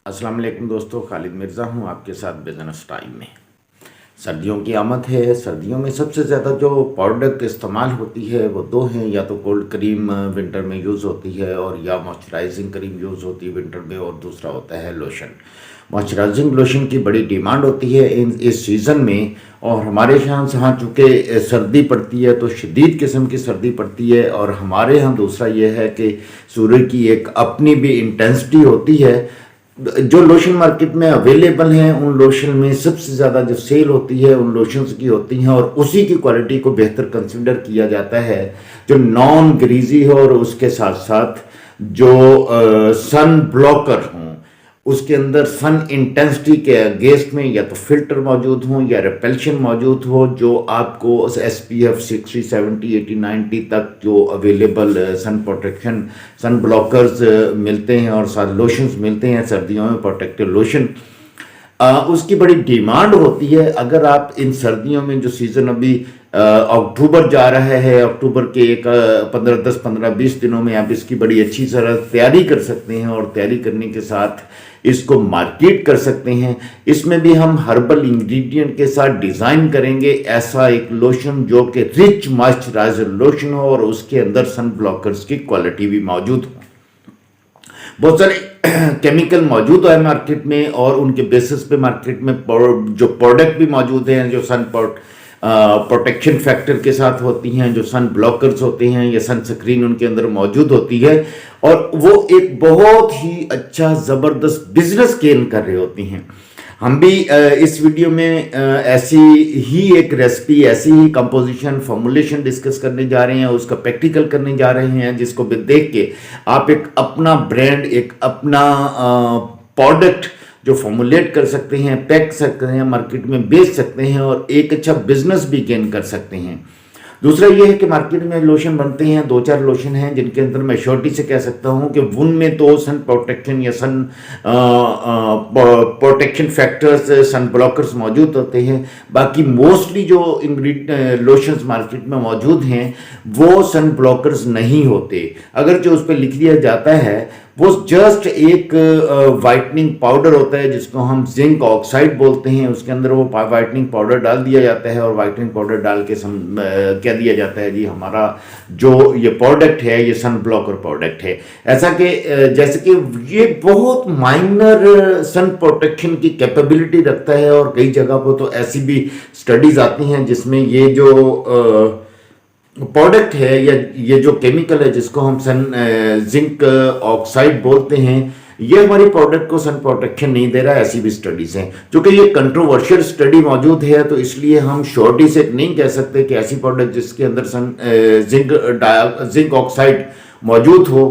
अस्सलाम वालेकुम दोस्तों, खालिद मिर्ज़ा हूँ आपके साथ बिज़नेस टाइम में। सर्दियों की आमद है। सर्दियों में सबसे ज़्यादा जो प्रोडक्ट इस्तेमाल होती है वो दो हैं, या तो कोल्ड क्रीम विंटर में यूज़ होती है और या मॉइस्चराइजिंग क्रीम यूज़ होती है विंटर में, और दूसरा होता है लोशन। मॉइस्चराइजिंग लोशन की बड़ी डिमांड होती है इस सीज़न में, और हमारे यहाँ चूँकि सर्दी पड़ती है तो शदीद किस्म की सर्दी पड़ती है, और हमारे यहाँ दूसरा ये है कि सूर्य की एक अपनी भी इंटेंसिटी होती है। जो लोशन मार्केट में अवेलेबल हैं उन लोशन में सबसे ज़्यादा जो सेल होती है उन लोशंस की होती हैं, और उसी की क्वालिटी को बेहतर कंसिडर किया जाता है जो नॉन ग्रीजी हो, और उसके साथ साथ जो सन ब्लॉकर हों, उसके अंदर सन इंटेंसिटी के अगेंस्ट में या तो फिल्टर मौजूद हों या रिपेल्शन मौजूद हो, जो आपको SPF 60, 70, 80, 90 तक जो अवेलेबल सन प्रोटेक्शन सन ब्लॉकर्स मिलते हैं और साथ लोशंस मिलते हैं सर्दियों में, प्रोटेक्टिव लोशन उसकी बड़ी डिमांड होती है। अगर आप इन सर्दियों में जो सीज़न अभी अक्टूबर जा रहा है, अक्टूबर के एक 10-15-20 दिनों में आप इसकी बड़ी अच्छी तरह तैयारी कर सकते हैं, और तैयारी करने के साथ इसको मार्केट कर सकते हैं। इसमें भी हम हर्बल इंग्रेडिएंट के साथ डिज़ाइन करेंगे ऐसा एक लोशन जो कि रिच मॉइस्चराइजर लोशन हो, और उसके अंदर सन ब्लॉकर्स की क्वालिटी भी मौजूद हो। बहुत सारे केमिकल मौजूद है मार्केट में, और उनके बेसिस पे मार्केट में जो प्रोडक्ट भी मौजूद हैं जो सन प्रोटेक्शन फैक्टर के साथ होती हैं, जो सन ब्लॉकर्स होते हैं या सन स्क्रीन उनके अंदर मौजूद होती है, और वो एक बहुत ही अच्छा ज़बरदस्त बिजनेस गेन कर रही होती हैं। हम भी इस वीडियो में ऐसी ही एक रेसिपी, ऐसी ही कंपोजिशन फॉर्मुलेशन डिस्कस करने जा रहे हैं, उसका प्रैक्टिकल करने जा रहे हैं, जिसको भी देख के आप एक अपना ब्रांड, एक अपना प्रोडक्ट जो फॉर्मुलेट कर सकते हैं, पैक सकते हैं, मार्केट में बेच सकते हैं, और एक अच्छा बिजनेस भी गेन कर सकते हैं। दूसरा ये है कि मार्केट में लोशन बनते हैं, 2-4 लोशन हैं जिनके अंदर मैं श्योरिटी से कह सकता हूं कि उनमें तो सन प्रोटेक्शन या सन प्रोटेक्शन फैक्टर्स, सन ब्लॉकर्स मौजूद होते हैं। बाकी मोस्टली जो लोशंस मार्केट में मौजूद हैं वो सन ब्लॉकर्स नहीं होते। अगर जो उस पर लिख दिया जाता है वो जस्ट एक वाइटनिंग पाउडर होता है जिसको हम जिंक ऑक्साइड बोलते हैं, उसके अंदर वो वाइटनिंग पाउडर डाल दिया जाता है, और वाइटनिंग पाउडर डाल के कह दिया जाता है जी हमारा जो ये प्रोडक्ट है ये सन ब्लॉकर प्रोडक्ट है। ऐसा कि जैसे कि ये बहुत माइनर सन प्रोटेक्शन की कैपेबिलिटी रखता है, और कई जगह पर तो ऐसी भी स्टडीज आती हैं जिसमें ये जो प्रोडक्ट है या ये जो केमिकल है जिसको हम जिंक ऑक्साइड बोलते हैं, ये हमारी प्रोडक्ट को सन प्रोटेक्शन नहीं दे रहा है। ऐसी भी स्टडीज हैं। क्योंकि ये कंट्रोवर्शियल स्टडी मौजूद है तो इसलिए हम श्योरिटी से नहीं कह सकते कि ऐसी प्रोडक्ट जिसके अंदर जिंक ऑक्साइड मौजूद हो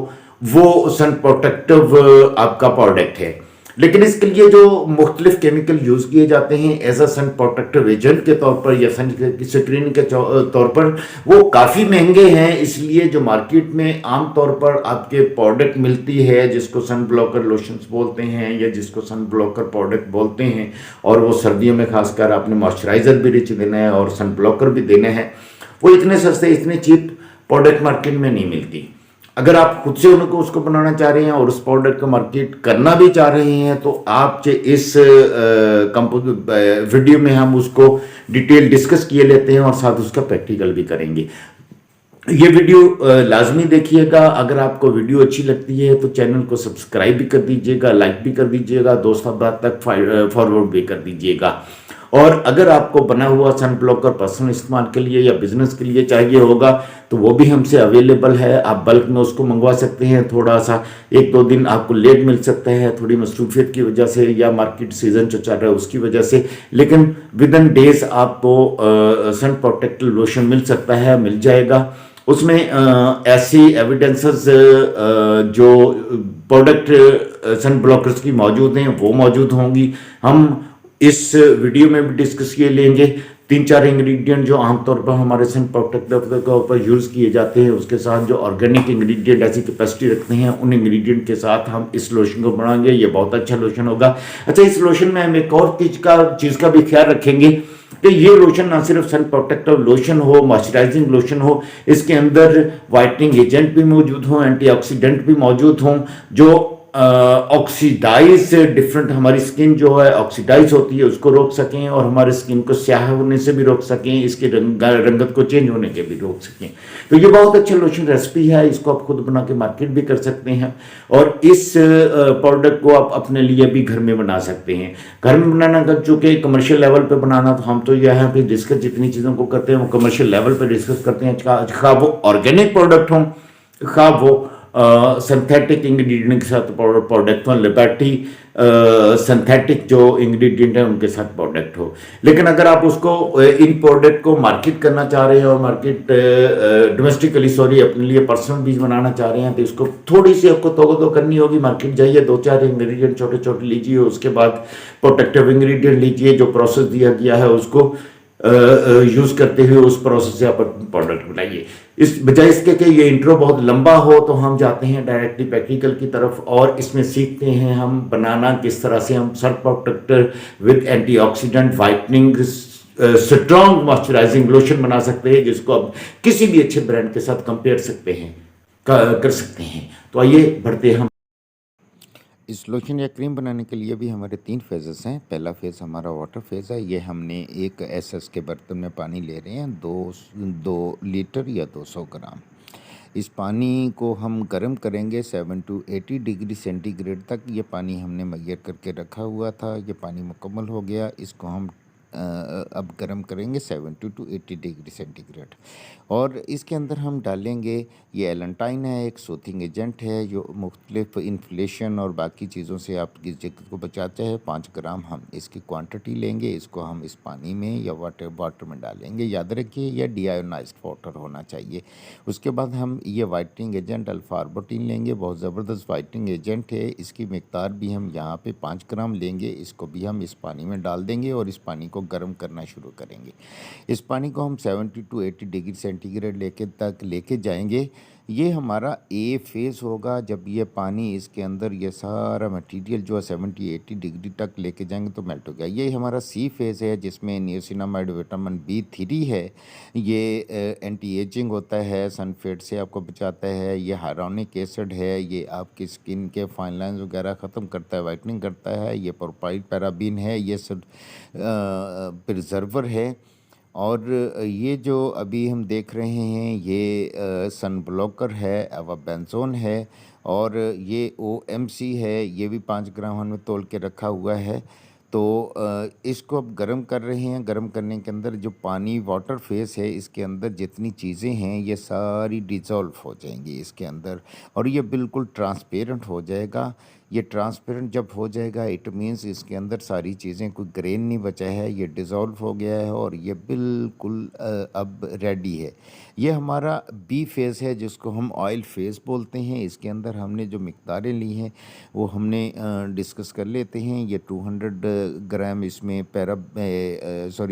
वो सन प्रोटेक्टिव आपका प्रोडक्ट है। लेकिन इसके लिए जो मुख्तलिफ केमिकल यूज़ किए जाते हैं as a sun protective agent के तौर पर या सन स्क्रीन के तौर पर, वो काफ़ी महंगे हैं। इसलिए जो मार्केट में आम तौर पर आपके प्रोडक्ट मिलती है जिसको सन ब्लॉकर लोशंस बोलते हैं या जिसको सन ब्लॉकर प्रोडक्ट बोलते हैं, और वो सर्दियों में खासकर आपने मॉइस्चराइज़र भी रिच देना है और सन ब्लॉकर भी देना है, वो इतने सस्ते इतने चीप प्रोडक्ट मार्केट में नहीं मिलती। अगर आप खुद से उनको उसको बनाना चाह रहे हैं और उस प्रोडक्ट का मार्केट करना भी चाह रहे हैं तो आप इस वीडियो में हम उसको डिटेल डिस्कस किए लेते हैं और साथ उसका प्रैक्टिकल भी करेंगे। ये वीडियो लाजमी देखिएगा। अगर आपको वीडियो अच्छी लगती है तो चैनल को सब्सक्राइब भी कर दीजिएगा, लाइक भी कर दीजिएगा, दोस्त अहबाब तक फॉरवर्ड भी कर दीजिएगा। और अगर आपको बना हुआ सन ब्लॉकर पर्सनल इस्तेमाल के लिए या बिजनेस के लिए चाहिए होगा तो वो भी हमसे अवेलेबल है। आप बल्क में उसको मंगवा सकते हैं। थोड़ा सा 1-2 दिन आपको लेट मिल सकता है, थोड़ी मसरूफियत की वजह से या मार्केट सीजन जो चल रहा है उसकी वजह से, लेकिन विद इन डेज आपको सन प्रोटेक्टिव लोशन मिल सकता है, मिल जाएगा। उसमें ऐसी एविडेंसेस जो प्रोडक्ट सन ब्लॉकर्स की मौजूद हैं वो मौजूद होंगी। हम इस वीडियो में भी डिस्कस किए लेंगे 3-4 इंग्रेडिएंट जो आमतौर पर हमारे सन प्रोटेक्टिव के ऊपर यूज़ किए जाते हैं, उसके साथ जो ऑर्गेनिक इंग्रेडिएंट ऐसी कैपेसिटी रखते हैं उन इंग्रेडिएंट के साथ हम इस लोशन को बनाएंगे। ये बहुत अच्छा लोशन होगा। अच्छा, इस लोशन में हम एक और चीज़ का भी ख्याल रखेंगे कि ये लोशन ना सिर्फ सन प्रोटेक्टिव लोशन हो, मॉइस्चराइजिंग लोशन हो, इसके अंदर वाइटनिंग एजेंट भी मौजूद हों, एंटीऑक्सीडेंट भी मौजूद हों जो ऑक्सीडाइज डिफरेंट हमारी स्किन जो है ऑक्सीडाइज होती है उसको रोक सकें और हमारे स्किन को स्याह होने से भी रोक सकें, इसके रंगत को चेंज होने के भी रोक सकें। तो ये बहुत अच्छा लोशन रेसिपी है, इसको आप खुद बना के मार्केट भी कर सकते हैं और इस प्रोडक्ट को आप अपने लिए भी घर में बना सकते हैं। घर में बनाना कर चूँकि कमर्शियल लेवल पे बनाना, तो हम तो यहाँ पे डिस्कस जितनी चीज़ों को करते हैं वो कमर्शियल लेवल पे डिस्कस करते हैं, खा वो ऑर्गेनिक प्रोडक्ट हों, खा वो सिंथेटिक इंग्रेडिएंट के साथ प्रोडक्ट हो, लिबर्टी सिंथेटिक जो इंग्रेडिएंट है उनके साथ प्रोडक्ट हो। लेकिन अगर आप उसको इन प्रोडक्ट को मार्केट करना चाह रहे हैं और मार्केट डोमेस्टिकली अपने लिए पर्सनल बीज बनाना चाह रहे हैं, तो इसको थोड़ी सी आपको तो करनी होगी। मार्केट जाइए, 2-4 इंग्रेडिएंट छोटे छोटे लीजिए, उसके बाद प्रोटेक्टिव इंग्रेडिएंट लीजिए, जो प्रोसेस दिया गया है उसको यूज़ करते हुए उस प्रोसेस से आप प्रोडक्ट बनाइए। इस बजाय इसके कि ये इंट्रो बहुत लंबा हो, तो हम जाते हैं डायरेक्टली प्रैक्टिकल की तरफ और इसमें सीखते हैं हम बनाना किस तरह से हम sun protector with antioxidant whitening strong moisturising lotion बना सकते हैं, जिसको आप किसी भी अच्छे ब्रांड के साथ कंपेयर सकते हैं कर सकते हैं। तो आइए बढ़ते हम। इस लोशन या क्रीम बनाने के लिए भी हमारे 3 फेजेस हैं। पहला फेज़ हमारा वाटर फेज़ है। ये हमने एक एसएस के बर्तन में पानी ले रहे हैं, 2 लीटर या 200 ग्राम। इस पानी को हम गर्म करेंगे 7 टू 80 डिग्री सेंटीग्रेड तक। ये पानी हमने मैयर करके रखा हुआ था। ये पानी मुकम्मल हो गया। इसको हम अब गर्म करेंगे 70 टू 80 डिग्री सेंटीग्रेड और इसके अंदर हम डालेंगे, ये एलेंटाइन है, एक सूथिंग एजेंट है जो मुख्तलिफ इन्फ्लेशन और बाकी चीज़ों से आपकी जगह को बचाता है। 5 ग्राम हम इसकी क्वांटिटी लेंगे। इसको हम इस पानी में या वाटर में डालेंगे। याद रखिए यह डीआयोनाइज्ड वाटर होना चाहिए। उसके बाद हम ये वाइटनिंग एजेंट अल्फार्बोटिन लेंगे। बहुत ज़बरदस्त वाइटनिंग एजेंट है। इसकी मिकदार भी हम यहाँ पे 5 ग्राम लेंगे। इसको भी हम इस पानी में डाल देंगे और इस पानी को गर्म करना शुरू करेंगे। इस पानी को हम 70 टू 80 डिग्री सेंटीग्रेड लेके जाएंगे। ये हमारा ए फेज़ होगा। जब ये पानी इसके अंदर ये सारा मटेरियल जो है 70-80 डिग्री तक लेके जाएंगे तो मेल्ट हो गया। ये हमारा सी फेज़ है जिसमें नियासिनामाइड विटामिन B3 है। ये एंटी एजिंग होता है, सनफेड से आपको बचाता है। ये हाइलोनिक एसिड है, ये आपकी स्किन के फाइन लाइंस वगैरह ख़त्म करता है, वाइटनिंग करता है। ये प्रोपाइल पैराबीन है, ये सब प्रिजर्वर है। और ये जो अभी हम देख रहे हैं ये सन ब्लॉकर है, अवाबेंजोन है और ये OMC है। ये भी 5 ग्राम हमने तोल के रखा हुआ है। तो इसको अब गर्म कर रहे हैं। गर्म करने के अंदर जो पानी वाटर फेस है इसके अंदर जितनी चीज़ें हैं ये सारी डिज़ोल्व हो जाएंगी इसके अंदर और ये बिल्कुल ट्रांसपेरेंट हो जाएगा। ये ट्रांसपेरेंट जब हो जाएगा इट मीन्स इसके अंदर सारी चीज़ें, कोई ग्रेन नहीं बचा है, ये डिज़ोल्व हो गया है और ये बिल्कुल अब रेडी है। ये हमारा बी फेज़ है जिसको हम ऑयल फेज़ बोलते हैं। इसके अंदर हमने जो मिकदारें ली हैं वो हमने डिस्कस कर लेते हैं। ये 200 ग्राम इसमें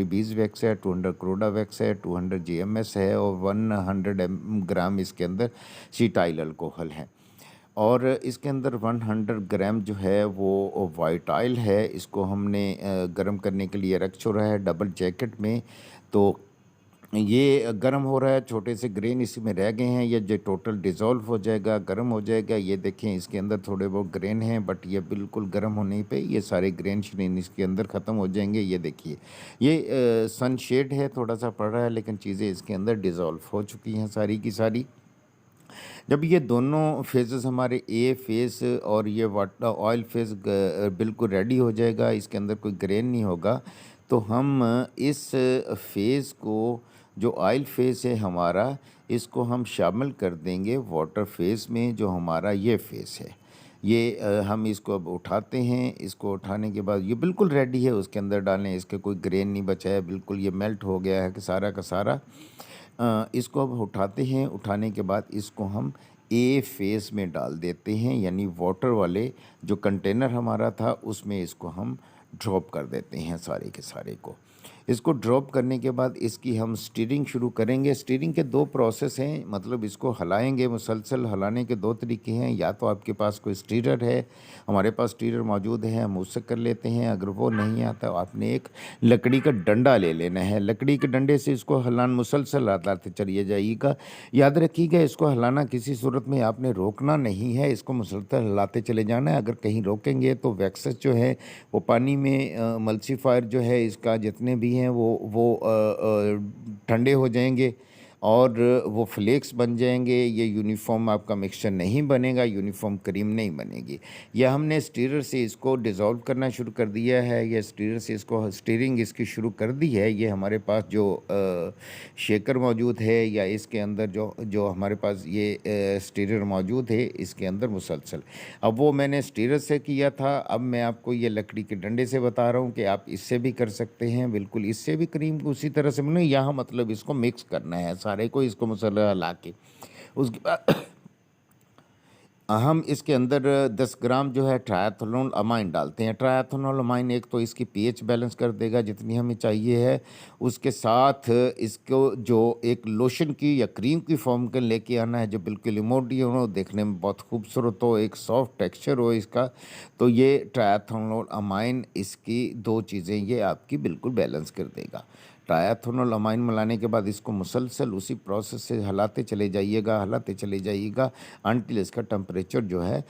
बीज वैक्स है, 200 क्रोडा वैक्स है, 200 GMS है और 100 ग्राम इसके अंदर सीटाइल अल्कोहल है और इसके अंदर 100 ग्राम जो है वो वाइट ऑयल है। इसको हमने गर्म करने के लिए रख छोड़ा है डबल जैकेट में। तो ये गर्म हो रहा है, छोटे से ग्रेन इसी में रह गए हैं। ये जो टोटल डिज़ोल्व हो जाएगा, गर्म हो जाएगा। ये देखें इसके अंदर थोड़े बहुत ग्रेन हैं बट ये बिल्कुल गर्म होने पे ये सारे ग्रेन श्रेन इसके अंदर ख़त्म हो जाएंगे। ये देखिए ये सन शेड है, थोड़ा सा पड़ रहा है लेकिन चीज़ें इसके अंदर डिज़ोल्व हो चुकी हैं सारी की सारी। जब ये दोनों फेजेस हमारे ए फेज़ और ये वाटर ऑयल फेज़ बिल्कुल रेडी हो जाएगा, इसके अंदर कोई ग्रेन नहीं होगा, तो हम इस फेज़ को जो ऑयल फेज़ है हमारा, इसको हम शामिल कर देंगे वाटर फेज़ में जो हमारा ये फेज़ है। ये हम इसको अब उठाते हैं। इसको उठाने के बाद ये बिल्कुल रेडी है, उसके अंदर डालें, इसके कोई ग्रेन नहीं बचा है, बिल्कुल ये मेल्ट हो गया है कि सारा का सारा। इसको अब उठाते हैं। उठाने के बाद इसको हम ए फेज़ में डाल देते हैं, यानी वाटर वाले जो कंटेनर हमारा था उसमें इसको हम ड्रॉप कर देते हैं सारे के सारे को। इसको ड्रॉप करने के बाद इसकी हम स्टीयरिंग शुरू करेंगे। स्टीयरिंग के 2 प्रोसेस हैं, मतलब इसको हिलाएँगे, मुसलसल हिलाने के 2 तरीके हैं। या तो आपके पास कोई स्टीयर है, हमारे पास स्टीयर मौजूद है, हम उससे कर लेते हैं। अगर वो नहीं आता तो आपने एक लकड़ी का डंडा ले लेना है। लकड़ी के डंडे से इसको मुसलसल हिलाते चलिए जाइएगा। याद रखिएगा, इसको हिलाना किसी सूरत में आपने रोकना नहीं है, इसको मुसलसल हिलाते चले जाना है। अगर कहीं रोकेंगे तो वैक्सेस जो है वो पानी में एमल्सिफायर जो है इसका जितने भी हैं वो ठंडे हो जाएंगे और वो फ्लेक्स बन जाएंगे। ये यूनिफॉर्म आपका मिक्सचर नहीं बनेगा, यूनिफॉर्म क्रीम नहीं बनेगी। यह हमने स्टीरर से इसको डिज़ोल्व करना शुरू कर दिया है, या स्टीरर से इसको स्टीयरिंग इसकी शुरू कर दी है। ये हमारे पास जो शेकर मौजूद है, या इसके अंदर जो जो हमारे पास ये स्टीरर मौजूद है, इसके अंदर मुसलसल। अब वो मैंने स्टीरर से किया था, अब मैं आपको ये लकड़ी के डंडे से बता रहा हूँ कि आप इससे भी कर सकते हैं। बिल्कुल इससे भी क्रीम को उसी तरह से बने। यहाँ मतलब इसको मिक्स करना है सारे को, इसको मसाला ला के उसके बाद हम इसके अंदर 10 ग्राम जो है ट्रायथनॉल अमाइन डालते हैं। ट्रायथनॉल अमाइन एक तो इसकी पीएच बैलेंस कर देगा जितनी हमें चाहिए है, उसके साथ इसको जो एक लोशन की या क्रीम की फॉर्म के लेके आना है जो बिल्कुल इमोडियन हो, देखने में बहुत खूबसूरत हो, एक सॉफ्ट टेक्सचर हो इसका। तो ये ट्रायथनॉल अमाइन इसकी 2 चीज़ें ये आपकी बिल्कुल बैलेंस कर देगा। ट्रायथनॉल अमाइन मिलाने के बाद इसको मुसलसल उसी प्रोसेस से हिलाते चले जाइएगा अनटिल इसका टेम्परेचर जो है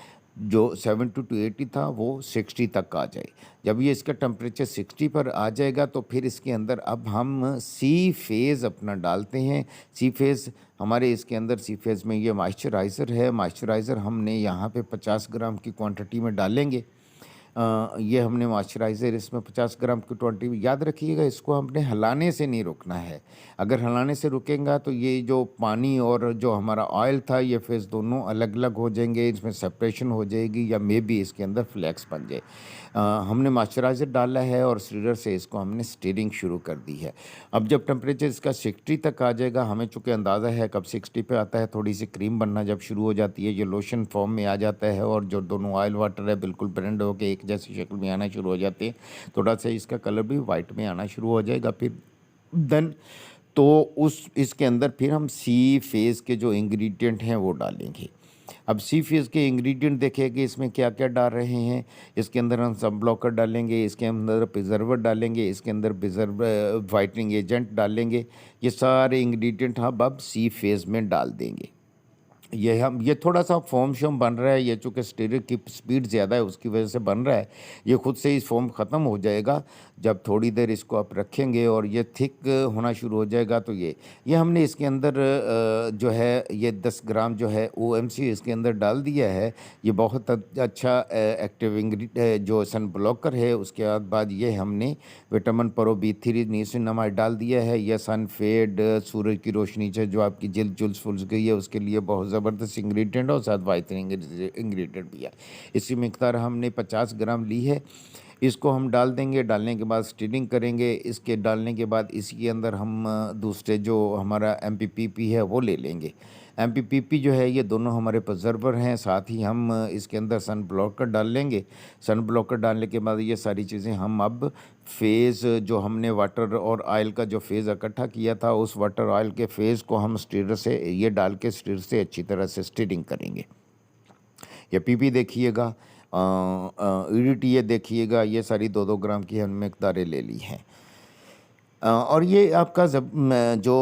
जो 70 टू 80 था वो 60 तक आ जाए। जब ये इसका टेम्परेचर 60 पर आ जाएगा तो फिर इसके अंदर अब हम सी फेज़ अपना डालते हैं। सी फेज़ हमारे इसके अंदर सी फेज़ में ये मॉइस्चराइज़र है। मॉइस्चराइज़र हमने यहाँ पे 50 ग्राम की क्वांटिटी में डालेंगे। ये हमने मॉइस्चराइज़र इसमें 50 ग्राम की क्वांटिटी। याद रखिएगा, इसको हमने हिलाने से नहीं रोकना है। अगर हिलाने से रुकेंगा तो ये जो पानी और जो हमारा ऑयल था ये फेस दोनों अलग अलग हो जाएंगे, इसमें सेपरेशन हो जाएगी, या मे बी इसके अंदर फ्लैक्स बन जाए। हमने मॉइस्चराइज़र डाला है और स्टीरर से इसको हमने स्टीयरिंग शुरू कर दी है। अब जब टेम्परेचर इसका 60 तक आ जाएगा, हमें चूँकि अंदाज़ा है कब 60 पे आता है, थोड़ी सी क्रीम बनना जब शुरू हो जाती है, ये लोशन फॉर्म में आ जाता है और जो दोनों ऑयल वाटर है बिल्कुल ब्लेंड होकर एक जैसी शक्ल में आना शुरू हो जाते हैं। थोड़ा सा इसका कलर भी वाइट में आना शुरू हो जाएगा। फिर देन तो उस इसके अंदर फिर हम सी फेज़ के जो इंग्रेडिएंट हैं वो डालेंगे। अब सी फेज़ के इंग्रेडिएंट देखिए कि इसमें क्या क्या डाल रहे हैं। इसके अंदर हम सन ब्लॉकर डालेंगे, इसके अंदर प्रिजर्वर डालेंगे, इसके अंदर वाइटनिंग एजेंट डालेंगे। ये सारे इंग्रेडिएंट हम अब सी फेज़ में डाल देंगे। ये थोड़ा सा फोम शोम बन रहा है, ये चूँकि स्टीयर की स्पीड ज़्यादा है उसकी वजह से बन रहा है। ये खुद से ही फोम ख़त्म हो जाएगा जब थोड़ी देर इसको आप रखेंगे और ये थिक होना शुरू हो जाएगा। तो ये हमने इसके अंदर जो है ये 10 ग्राम जो है ओएमसी इसके अंदर डाल दिया है। ये बहुत अच्छा एक्टिव जो सन ब्लॉकर है। उसके बाद ये हमने विटामिन प्रो B3 नियासिनामाइड डाल दिया है। यह सन फेड सूरज की रोशनी से जो आपकी जिल्द जुल्स फुल गई है उसके लिए बहुत ज़बरदस्त इंग्रेडिएंट और साथ वाइटनिंग इंग्रेडिएंट भी है। इसकी मिकदार हमने 50 ग्राम ली है। इसको हम डाल देंगे। डालने के बाद स्टीयरिंग करेंगे। इसके डालने के बाद इसके अंदर हम दूसरे जो हमारा MPPP है वो ले लेंगे। MPPP जो है ये दोनों हमारे प्रिजर्वर हैं। साथ ही हम इसके अंदर सन ब्लॉकर डाल लेंगे। सन ब्लॉकर डालने के बाद ये सारी चीज़ें हम अब फेज़ जो हमने वाटर और ऑयल का जो फेज़ इकट्ठा किया था उस वाटर ऑयल के फेज़ को हम स्टीयर से ये डाल के स्टीयर से अच्छी तरह से स्टीयरिंग करेंगे। ये पीपी देखिएगा, EDT ये देखिएगा, ये सारी 2-2 ग्राम की हमने मिकदारें ले ली हैं। और ये आपका जो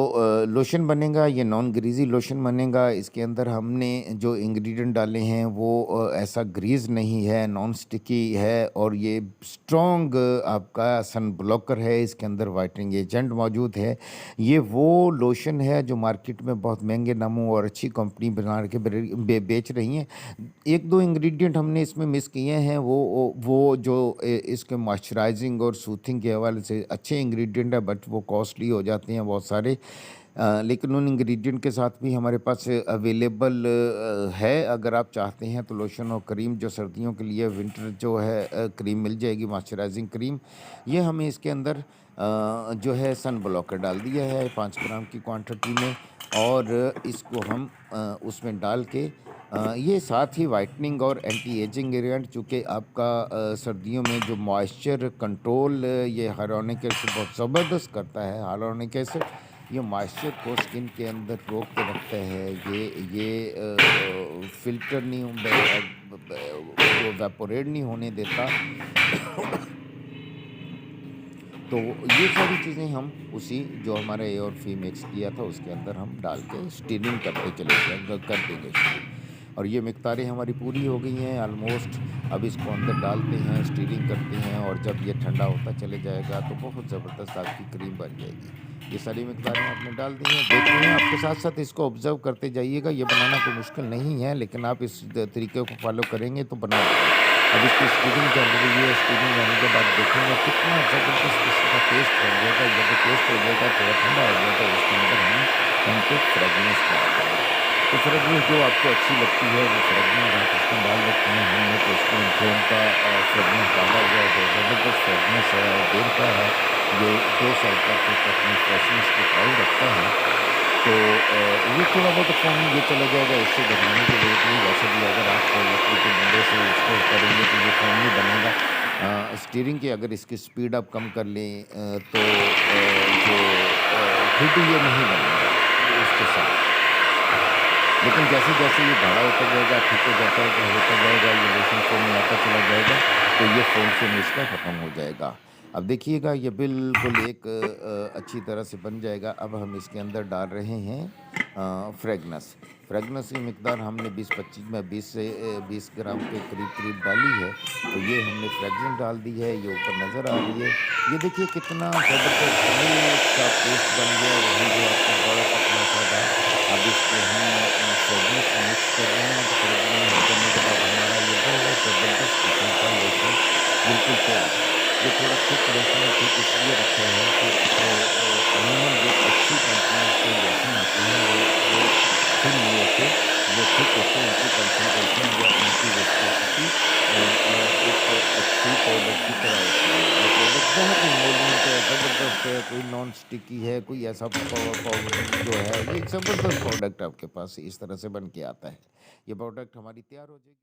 लोशन बनेगा ये नॉन ग्रीज़ी लोशन बनेगा। इसके अंदर हमने जो इंग्रेडिएंट डाले हैं वो ऐसा ग्रीज़ नहीं है, नॉन स्टिकी है और ये स्ट्रॉन्ग आपका सन ब्लॉकर है। इसके अंदर वाइटनिंग एजेंट मौजूद है। ये वो लोशन है जो मार्केट में बहुत महंगे नामों और अच्छी कंपनी बना के बेच रही हैं। 1-2 इंग्रेडिएंट हमने इसमें मिस किए हैं, वो जो इसके मॉइस्चराइजिंग और सूथिंग के हवाले से अच्छे इंग्रेडिएंट है, बट वो कॉस्टली हो जाते हैं बहुत सारे। लेकिन उन इंग्रेडिएंट के साथ भी हमारे पास अवेलेबल है। अगर आप चाहते हैं तो लोशन और क्रीम जो सर्दियों के लिए विंटर जो है क्रीम मिल जाएगी, मॉइस्चराइजिंग क्रीम। ये हमें इसके अंदर जो है सन ब्लॉकर डाल दिया है 5 ग्राम की क्वांटिटी में और इसको हम उसमें डाल के ये साथ ही वाइटनिंग और एंटी एजिंग एजेंट, चूँकि आपका सर्दियों में जो मॉइस्चर कंट्रोल ये हाइलुरोनिक एसिड बहुत ज़बरदस्त करता है। हाइलुरोनिक एसिड ये मॉइस्चर को स्किन के अंदर रोक के रखता है। ये फ़िल्टर नहीं वो इवेपोरेट नहीं होने देता। तो ये सारी चीज़ें हम उसी जो हमारा ए और फ़ी मिक्स किया था उसके अंदर हम डाल के स्टीरिंग करते चले जाएँ कर देंगे शुरू। और ये मिक़दारें हमारी पूरी हो गई हैं ऑलमोस्ट। अब इसको अंदर डालते हैं, स्टीरिंग करते हैं और जब ये ठंडा होता चले जाएगा तो बहुत ज़बरदस्त आपकी क्रीम बन जाएगी। ये सारी मिक़दारें आपने डाल दी हैं, देख रहे हैं। आपके साथ-साथ इसको ऑब्ज़र्व करते जाइएगा। ये बनाना कोई मुश्किल नहीं है, लेकिन आप इस तरीके को फ़ॉलो करेंगे तो बना लेंगे। अब इसकी स्टीरिंग जब हो गई है, स्टीरिंग होने के बाद देखेंगे कितना ज़बरदस्त इसका टेस्ट बन जाएगा। जब ये टेस्ट हो जाएगा, थोड़ा ठंडा हो जाएगा, उसके अंदर हम इनको फ्रेगनेंस डाल देंगे। तो फ्रेगनेंस जो आपको अच्छी लगती है वो फ्रेगनेंस आप उसमें डाल सकते हैं। हमने तो उसमें जोन का फ्रेगनेंस डाला हुआ है, जो ज़बरदस्त फ्रेगनेंस है और देता है। ये 2 साल तक एक अपनी फ्रेशनेस को कायम रखता है। तो ये थोड़ा बहुत फ़ोन ये चला जाएगा, इससे घबराने की ज़रूरत नहीं। वैसे भी अगर आप लकड़ी के डंडे से इसको करेंगे तो ये फ़ोम नहीं बनेगा। स्टीयरिंग की अगर इसकी स्पीड आप कम कर लें तो जो फिर भी ये नहीं बनेगा उसके साथ। लेकिन जैसे-जैसे ये गाढ़ा होता जाएगा, ठीक हो जाता है होता जाएगा, ये लेशन फ़ॉर्म में आता चला जाएगा, तो ये फ़ॉर्म फ़िल्म इसका ख़त्म हो जाएगा। अब देखिएगा ये बिल्कुल एक अच्छी तरह से बन जाएगा। अब हम इसके अंदर डाल रहे हैं फ्रेगनेंस। फ्रेगनेंस की मिक़दार हमने 20-25 में 20 से 20 ग्राम के करीब-करीब डाली है। तो ये हमने फ्रेगनेंस डाल दी है, ये ऊपर नज़र आ रही है। ये देखिए कितना ज़बरदस्त स्मूथ सा पेस्ट बन गया, वही जो आपका बड़ा पतला-सा था। अब इसको हम फ्रेगनेंस मिक्स कर रहे हैं, तो फ्रेगनेंस करने के बाद हमारा ये बहुत ज़बरदस्त किस्म का लोशन बिल्कुल तैयार है। ये थोड़ा थिक लोशन है, थिक इसलिए रखा है कि अमूमन जो अच्छी कंपनीज़ के लोशन आते हैं वो थिन नहीं होते, वो थिक होते हैं। उनकी कंसंट्रेशन या उनकी विस्कोसिटी एक अच्छी पाउडर की तरह होती है। ये प्रोडक्ट बहुत इमोल्यूट है, ज़बरदस्त है, कोई नॉन स्टिकी है, कोई ऐसा पाउडर जो है, ये एक ज़बरदस्त प्रोडक्ट आपके पास इस तरह से बन के आता है। ये प्रोडक्ट हमारी तैयार हो जाएगी।